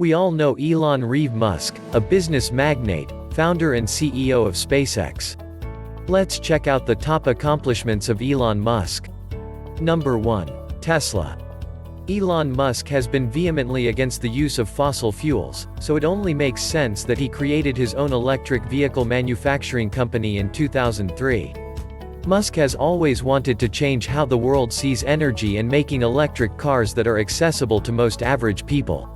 We all know Elon Musk, a business magnate, founder and CEO of SpaceX. Let's check out the top accomplishments of Elon Musk. Number 1. Tesla. Elon Musk has been vehemently against the use of fossil fuels, so it only makes sense that he created his own electric vehicle manufacturing company in 2003. Musk has always wanted to change how the world sees energy and making electric cars that are accessible to most average people.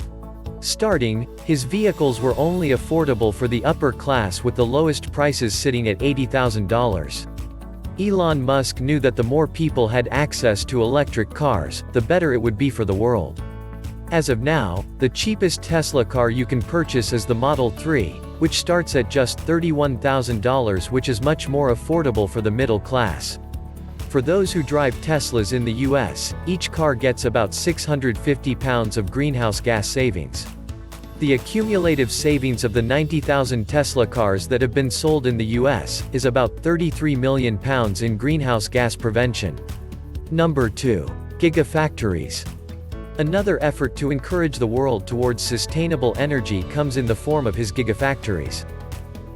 Starting, his vehicles were only affordable for the upper class, with the lowest prices sitting at $80,000. Elon Musk knew that the more people had access to electric cars, the better it would be for the world. As of now, the cheapest Tesla car you can purchase is the Model 3, which starts at just $31,000, which is much more affordable for the middle class. For those who drive Teslas in the US, each car gets about 650 pounds of greenhouse gas savings. The accumulative savings of the 90,000 Tesla cars that have been sold in the US is about 33 million pounds in greenhouse gas prevention. Number 2. Gigafactories. Another effort to encourage the world towards sustainable energy comes in the form of his gigafactories.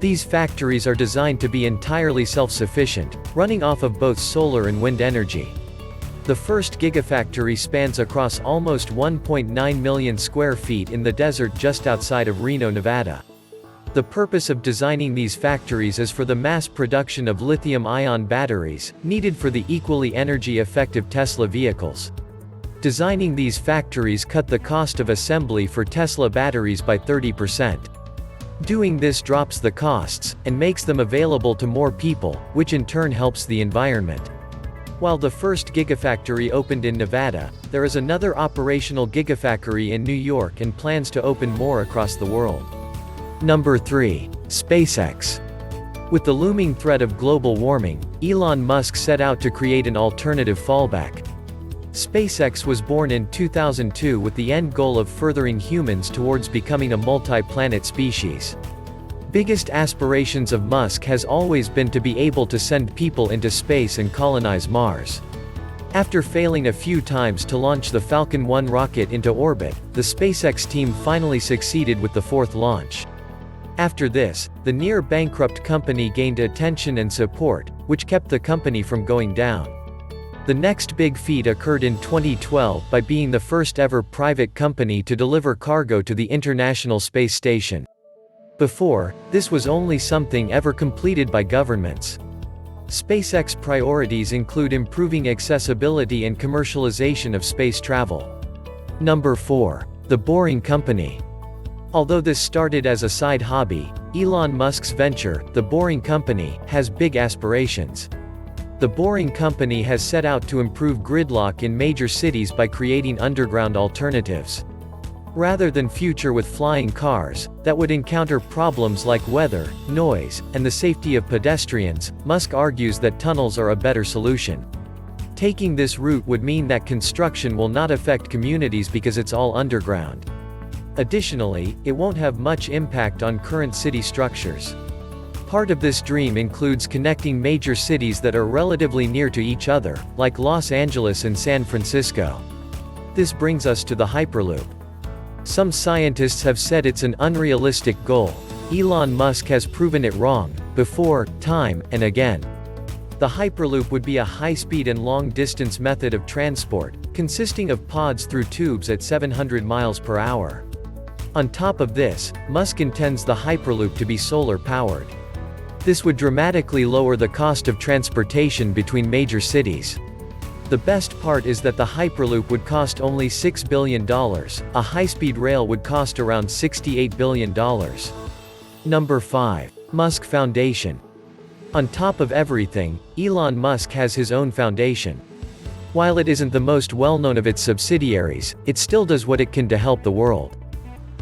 These factories are designed to be entirely self-sufficient, running off of both solar and wind energy. The first gigafactory spans across almost 1.9 million square feet in the desert just outside of Reno, Nevada. The purpose of designing these factories is for the mass production of lithium-ion batteries, needed for the equally energy-effective Tesla vehicles. Designing these factories cut the cost of assembly for Tesla batteries by 30%. Doing this drops the costs, and makes them available to more people, which in turn helps the environment. While the first gigafactory opened in Nevada, there is another operational gigafactory in New York and plans to open more across the world. Number 3. SpaceX. With the looming threat of global warming, Elon Musk set out to create an alternative fallback. SpaceX was born in 2002 with the end goal of furthering humans towards becoming a multi-planet species. Biggest aspirations of Musk has always been to be able to send people into space and colonize Mars. After failing a few times to launch the Falcon 1 rocket into orbit, the SpaceX team finally succeeded with the fourth launch. After this, the near-bankrupt company gained attention and support, which kept the company from going down. The next big feat occurred in 2012 by being the first ever private company to deliver cargo to the International Space Station. Before, this was only something ever completed by governments. SpaceX priorities include improving accessibility and commercialization of space travel. Number 4. The Boring Company. Although this started as a side hobby, Elon Musk's venture, The Boring Company, has big aspirations. The Boring Company has set out to improve gridlock in major cities by creating underground alternatives. Rather than future with flying cars, that would encounter problems like weather, noise, and the safety of pedestrians, Musk argues that tunnels are a better solution. Taking this route would mean that construction will not affect communities because it's all underground. Additionally, it won't have much impact on current city structures. Part of this dream includes connecting major cities that are relatively near to each other, like Los Angeles and San Francisco. This brings us to the Hyperloop. Some scientists have said it's an unrealistic goal. Elon Musk has proven it wrong, before, time, and again. The Hyperloop would be a high-speed and long-distance method of transport, consisting of pods through tubes at 700 miles per hour. On top of this, Musk intends the Hyperloop to be solar-powered. This would dramatically lower the cost of transportation between major cities. The best part is that the Hyperloop would cost only $6 billion, a high-speed rail would cost around $68 billion. Number 5. Musk Foundation. On top of everything, Elon Musk has his own foundation. While it isn't the most well-known of its subsidiaries, it still does what it can to help the world.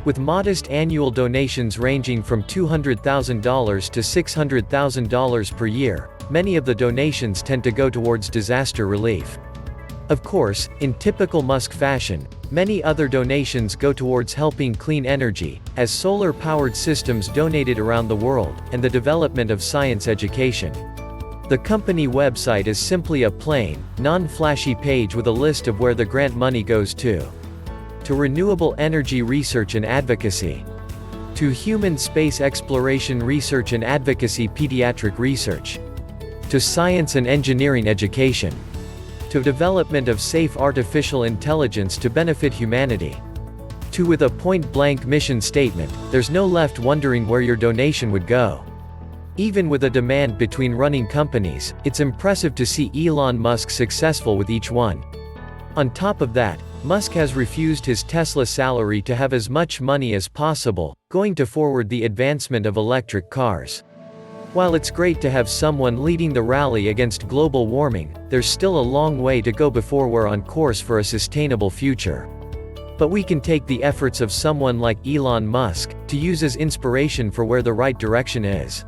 With modest annual donations ranging from $200,000 to $600,000 per year, many of the donations tend to go towards disaster relief. Of course, in typical Musk fashion, many other donations go towards helping clean energy, as solar-powered systems donated around the world, and the development of science education. The company website is simply a plain, non-flashy page with a list of where the grant money goes to. to renewable energy research and advocacy, to human space exploration research and advocacy pediatric research, to science and engineering education, to development of safe artificial intelligence to benefit humanity. To with a point-blank mission statement, there's no left wondering where your donation would go. Even with a demand between running companies, it's impressive to see Elon Musk successful with each one. On top of that, Musk has refused his Tesla salary to have as much money as possible, going to forward the advancement of electric cars. While it's great to have someone leading the rally against global warming, there's still a long way to go before we're on course for a sustainable future. But we can take the efforts of someone like Elon Musk to use as inspiration for where the right direction is.